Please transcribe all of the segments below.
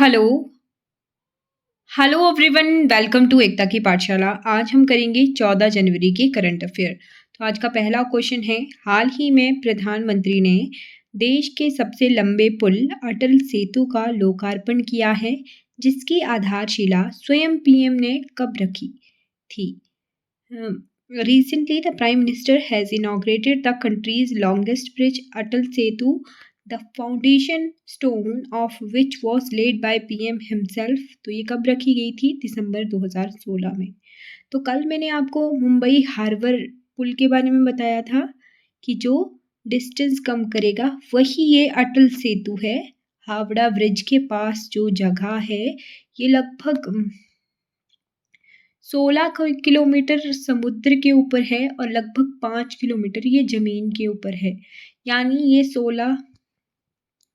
Hello hello everyone, welcome to Ekta की पाठशाला। आज हम करेंगे 14 जनवरी के करंट अफेयर। तो आज का पहला क्वेश्चन है, हाल ही में प्रधानमंत्री ने देश के सबसे लंबे पुल अटल सेतु का लोकार्पण किया है, जिसकी आधारशिला स्वयं पीएम ने कब रखी थी? Recently, the Prime Minister has inaugurated the country's longest bridge, Atal Setu, the foundation stone of which was laid by PM himself। तो ये कब रखी गई थी? दिसंबर 2016 में। तो कल मैंने आपको मुंबई हार्बर पुल के बारे में बताया था कि जो डिस्टेंस कम करेगा वही ये अटल सेतु है। हावड़ा ब्रिज के पास जो जगह है ये लगभग 16 किलोमीटर समुद्र के ऊपर है और लगभग 5 किलोमीटर ये ज़मीन के ऊपर है। यानी ये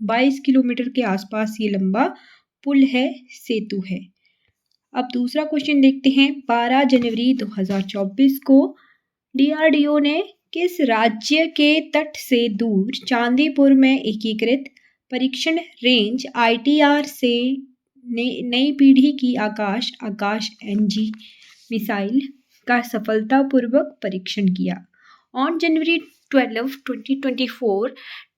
22 किलोमीटर के आसपास ये लंबा पुल है, सेतु है। अब दूसरा क्वेश्चन देखते हैं। 12 जनवरी 2024 को DRDO ने किस राज्य के तट से दूर चांदीपुर में एकीकृत परीक्षण रेंज ITR से नई पीढ़ी की आकाश NG मिसाइल का सफलतापूर्वक परीक्षण किया? On January 12, 2024,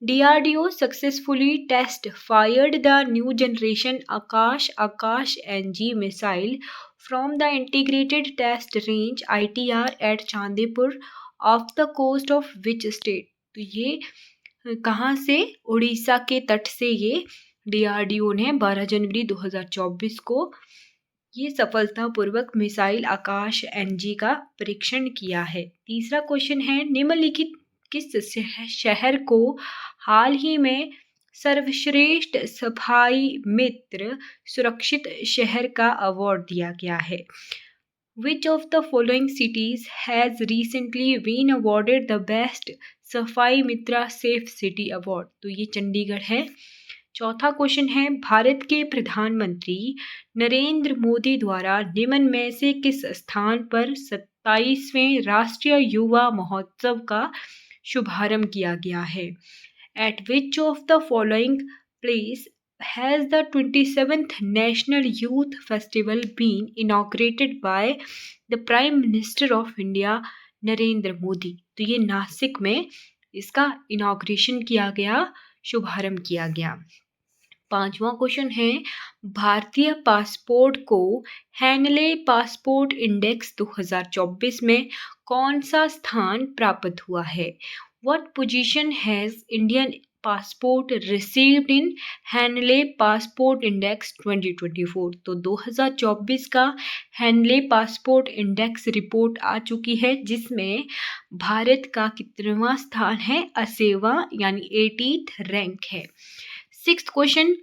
DRDO successfully test-fired the new generation Akash NG missile from the Integrated Test Range ITR at Chandipur off the coast of which state? तो ये कहाँ से? उड़ीसा के तट से ये DRDO ने 12 जनवरी 2024 को ये सफलतापूर्वक मिसाइल आकाश NG का परीक्षण किया है। तीसरा क्वेश्चन है, निम्नलिखित किस शहर को हाल ही में सर्वश्रेष्ठ सफाई मित्र सुरक्षित शहर का अवार्ड दिया गया है? Which of the following cities has recently been awarded the best सफाई मित्रा सेफ सिटी अवार्ड? तो ये चंडीगढ़ है। चौथा क्वेश्चन है, भारत के प्रधानमंत्री नरेंद्र मोदी द्वारा निम्न में से किस स्थान पर 27वें राष्ट्रीय युवा महोत्सव का शुभारंभ किया गया है? At which of the following place has the 27th National Youth Festival been inaugurated by the Prime Minister of India Narendra Modi? तो ये नासिक में इसका इनॉग्रेशन किया गया, शुभारंभ किया गया। पांचवा क्वेश्चन है, भारतीय पासपोर्ट को हैनले पासपोर्ट इंडेक्स 2024 में कौन सा स्थान प्राप्त हुआ है? What position has Indian passport received in Henle passport index 2024? तो 2024 का हैनले पासपोर्ट इंडेक्स रिपोर्ट आ चुकी है, जिसमें भारत का कितनवां स्थान है? 80वां, यानी 80th रैंक है। सिक्स्थ क्वेश्चन,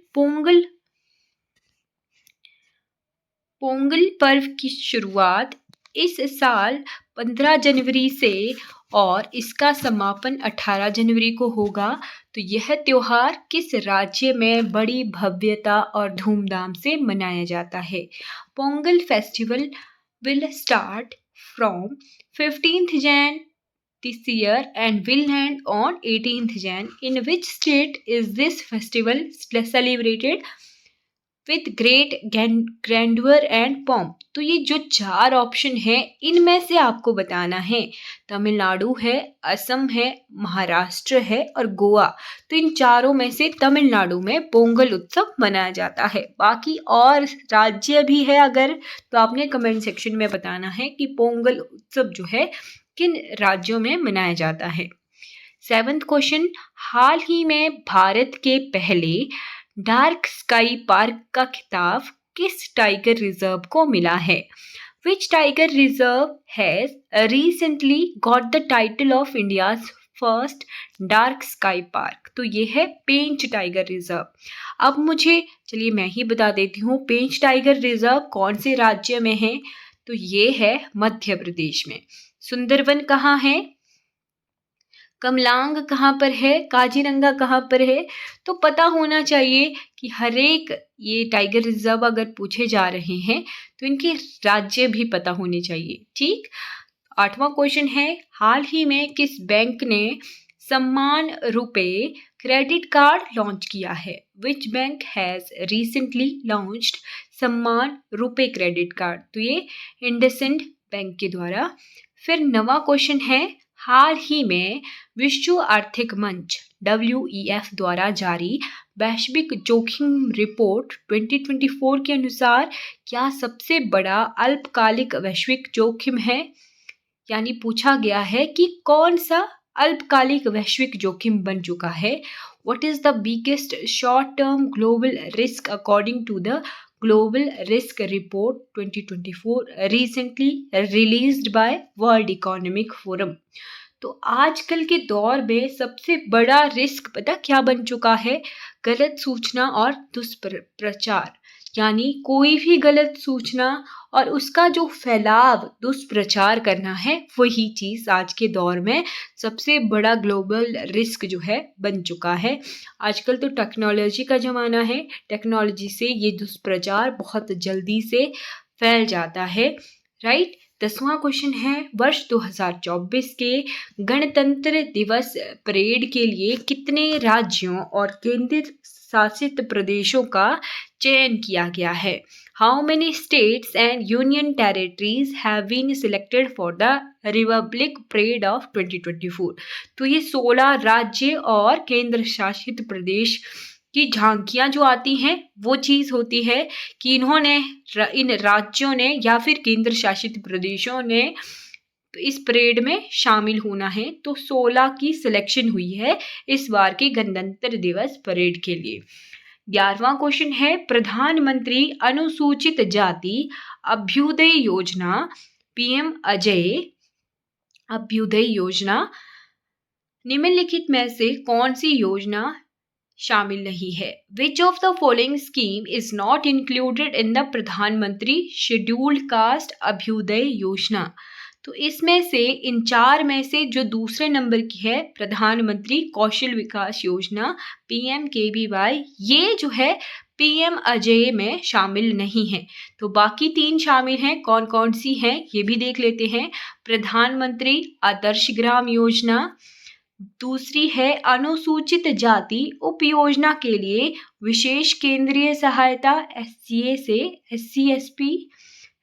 पोंगल पर्व की शुरुआत इस साल 15 जनवरी से और इसका समापन 18 जनवरी को होगा। तो यह त्योहार किस राज्य में बड़ी भव्यता और धूमधाम से मनाया जाता है? Pongal festival will start from 15th Jan this year and will end on 18th Jan. In which state is this festival celebrated with great grandeur and pomp? तो ये जो चार ऑप्शन है इनमें से आपको बताना है। तमिलनाडु है, असम है, महाराष्ट्र है और गोवा। तो इन चारों में से तमिलनाडु में पोंगल उत्सव मनाया जाता है। बाकी और राज्य भी है अगर, तो आपने कमेंट सेक्शन में बताना है कि पोंगल उत्सव जो है किन राज्यों में मनाया जाता है। सेवंथ क्वेश्चन, हाल ही में भारत के पहले डार्क स्काई पार्क का खिताब किस टाइगर रिजर्व को मिला है? Which tiger reserve has recently got the title of India's first dark sky park? तो ये है पेंच टाइगर रिजर्व। अब मुझे चलिए मैं ही बता देती हूँ, पेंच टाइगर रिजर्व कौन से राज्य में है? तो ये है मध्य प्रदेश में। सुंदरवन कहाँ है? कमलांग कहाँ पर है? काजीरंगा कहाँ पर है? तो पता होना चाहिए कि हर एक ये टाइगर रिजर्व अगर पूछे जा रहे हैं तो इनके राज्य भी पता होने चाहिए। ठीक। आठवां क्वेश्चन है, हाल ही में किस बैंक ने सम्मान रुपे क्रेडिट कार्ड लॉन्च किया है? Which bank has recently launched सम्मान रुपे क्रेडिट कार्ड? तो ये इंडसइंड बैंक के द्वारा। फिर नवा क्वेश्चन है, हाल ही में विश्व आर्थिक मंच WEF द्वारा जारी वैश्विक जोखिम रिपोर्ट 2024 के अनुसार क्या सबसे बड़ा अल्पकालिक वैश्विक जोखिम है? यानी पूछा गया है कि कौन सा अल्पकालिक वैश्विक जोखिम बन चुका है। What is the biggest short-term global risk according to the Global Risk Report 2024 recently released by World Economic Forum? तो आजकल के दौर में सबसे बड़ा रिस्क पता क्या बन चुका है? गलत सूचना और दुष्प्रचार। यानी कोई भी गलत सूचना और उसका जो फैलाव, दुष्प्रचार करना है, वही चीज़ आज के दौर में सबसे बड़ा ग्लोबल रिस्क जो है बन चुका है। आजकल तो टेक्नोलॉजी का ज़माना है, टेक्नोलॉजी से ये दुष्प्रचार बहुत जल्दी से फैल जाता है, राइट। 10वां क्वेश्चन है, वर्ष 2024 के गणतंत्र दिवस परेड के लिए कितने राज्यों और केंद्र शासित प्रदेशों का चयन किया गया है? How many states and union territories have been selected for the republic parade of 2024? तो ये 16 राज्य और केंद्र शासित प्रदेश की झांकियां जो आती हैं वो चीज़ होती है कि इन राज्यों ने या फिर केंद्र शासित प्रदेशों ने इस परेड में शामिल होना है। तो 16 की सिलेक्शन हुई है इस बार के गणतंत्र दिवस परेड के लिए। 11वां क्वेश्चन है, प्रधानमंत्री अनुसूचित जाति अभ्युदय योजना PM अभ्युदय योजना निम्नलिखित में से कौन सी योजना शामिल नहीं है? Which of the following scheme is not included in the प्रधानमंत्री शेड्यूल्ड कास्ट अभ्युदय योजना? तो इसमें से इन 4 में से जो दूसरे नंबर की है प्रधानमंत्री कौशल विकास योजना PMKVY, ये जो है PM अजय में शामिल नहीं है। तो बाकी 3 शामिल हैं, कौन कौन सी हैं ये भी देख लेते हैं। प्रधानमंत्री आदर्श ग्राम योजना, दूसरी है अनुसूचित जाति उपयोजना के लिए विशेष केंद्रीय सहायता SCA से SCSP,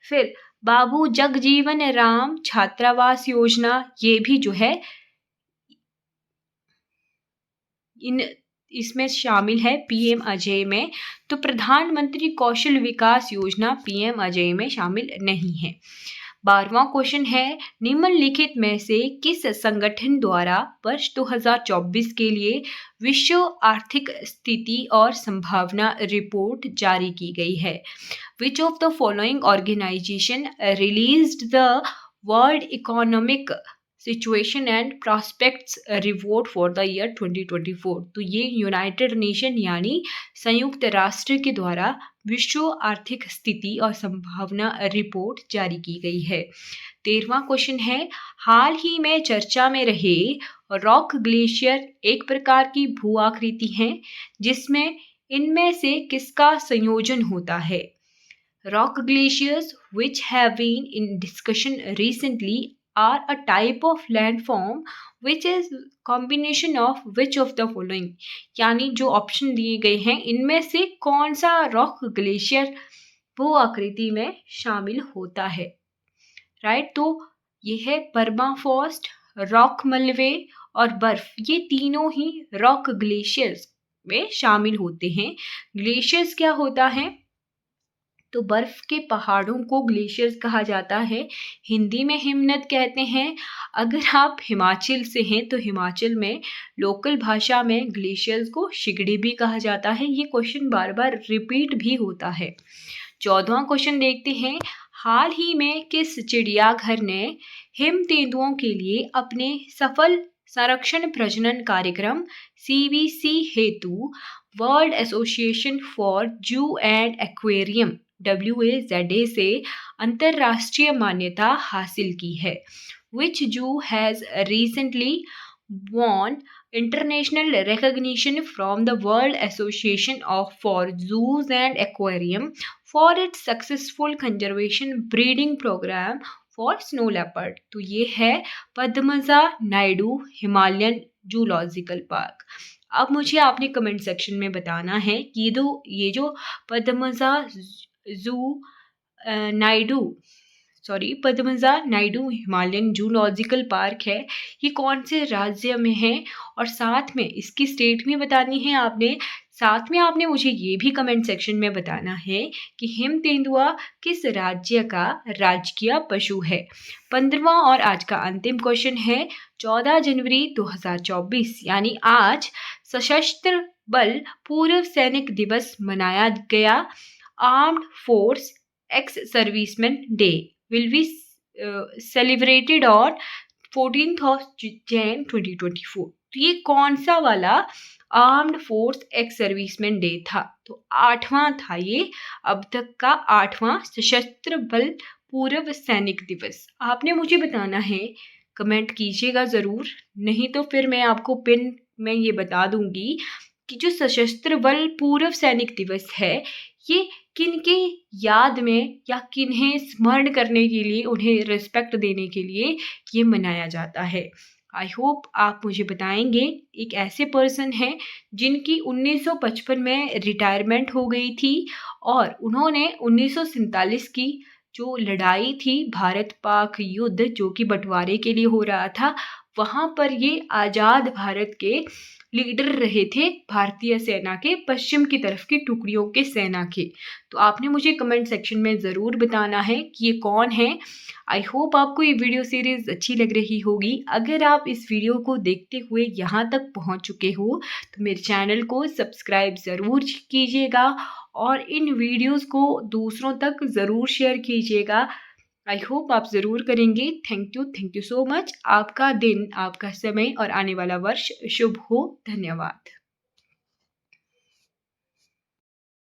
फिर बाबू जगजीवन राम छात्रावास योजना, ये भी जो है इसमें शामिल है PM अजय में। तो प्रधानमंत्री कौशल विकास योजना PM अजय में शामिल नहीं है। 12वां क्वेश्चन है, निम्नलिखित में से किस संगठन द्वारा वर्ष 2024 के लिए विश्व आर्थिक स्थिति और संभावना रिपोर्ट जारी की गई है? Which of the following organization released the World Economic Situation and Prospects Report for the year 2024? तो ये यूनाइटेड नेशन यानी संयुक्त राष्ट्र के द्वारा विश्व आर्थिक स्थिति और संभावना रिपोर्ट जारी की गई है। 13वां क्वेश्चन है, हाल ही में चर्चा में रहे रॉक ग्लेशियर एक प्रकार की भू आकृति है जिसमें इनमें से किसका संयोजन होता है? Rock glaciers which have been in discussion recently are a type of landform which is combination of which of the following? यानी जो ऑप्शन दिए गए हैं इनमें से कौन सा रॉक ग्लेशियर भू आकृति में शामिल होता है, राइट। तो ये है परमाफ्रॉस्ट, रॉक मलबे और बर्फ, ये तीनों ही रॉक ग्लेशियर्स में शामिल होते हैं। ग्लेशियर्स क्या होता है? तो बर्फ के पहाड़ों को ग्लेशियर्स कहा जाता है, हिंदी में हिमनद कहते हैं। अगर आप हिमाचल से हैं तो हिमाचल में लोकल भाषा में ग्लेशियर्स को शिगड़ी भी कहा जाता है। ये क्वेश्चन बार बार रिपीट भी होता है। 14वां क्वेश्चन देखते हैं, हाल ही में किस चिड़ियाघर ने हिम तेंदुओं के लिए अपने सफल संरक्षण प्रजनन कार्यक्रम CBC हेतु वर्ल्ड एसोसिएशन फॉर जू एंड एक्वेरियम WAZA से अंतरराष्ट्रीय मान्यता हासिल की है? Which zoo has recently won international recognition from the World Association for Zoos and Aquarium for its successful conservation breeding program for snow leopard? तो ये है Padmaja Naidu Himalayan zoological park. अब मुझे आपने कमेंट सेक्शन में बताना है कि ये जो पद्मजा जू Naidu Padmaja Naidu Himalayan zoological park है, ये कौन से राज्य में है, और साथ में इसकी स्टेट भी बतानी है आपने। साथ में आपने मुझे ये भी कमेंट सेक्शन में बताना है कि हिम तेंदुआ किस राज्य का राजकीय पशु है। 15वां और आज का अंतिम क्वेश्चन है, 14 जनवरी 2024 यानी आज सशस्त्र बल पूर्व सैनिक दिवस मनाया गया। Armed force ex serviceman day will be celebrated on 14th of Jan 2024। तो ये कौन सा वाला armed force ex serviceman day था? तो 8वां था ये, अब तक का 8वां सशस्त्र बल पूर्व सैनिक दिवस। आपने मुझे बताना है, कमेंट कीजिएगा ज़रूर, नहीं तो फिर मैं आपको पिन में ये बता दूंगी कि जो सशस्त्र बल पूर्व सैनिक दिवस है ये किनके याद में या किन्हें स्मरण करने के लिए, उन्हें रिस्पेक्ट देने के लिए ये मनाया जाता है। आई होप आप मुझे बताएंगे। एक ऐसे पर्सन हैं जिनकी 1955 में रिटायरमेंट हो गई थी और उन्होंने 1947 की जो लड़ाई थी भारत पाक युद्ध, जो कि बंटवारे के लिए हो रहा था, वहाँ पर ये आज़ाद भारत के लीडर रहे थे, भारतीय सेना के पश्चिम की तरफ की टुकड़ियों के सेना के। तो आपने मुझे कमेंट सेक्शन में ज़रूर बताना है कि ये कौन है। आई होप आपको ये वीडियो सीरीज़ अच्छी लग रही होगी। अगर आप इस वीडियो को देखते हुए यहाँ तक पहुँच चुके हो तो मेरे चैनल को सब्सक्राइब ज़रूर कीजिएगा और इन वीडियोज़ को दूसरों तक ज़रूर शेयर कीजिएगा। आई होप आप ज़रूर करेंगे। Thank you so much. आपका दिन, आपका समय और आने वाला वर्ष शुभ हो। धन्यवाद।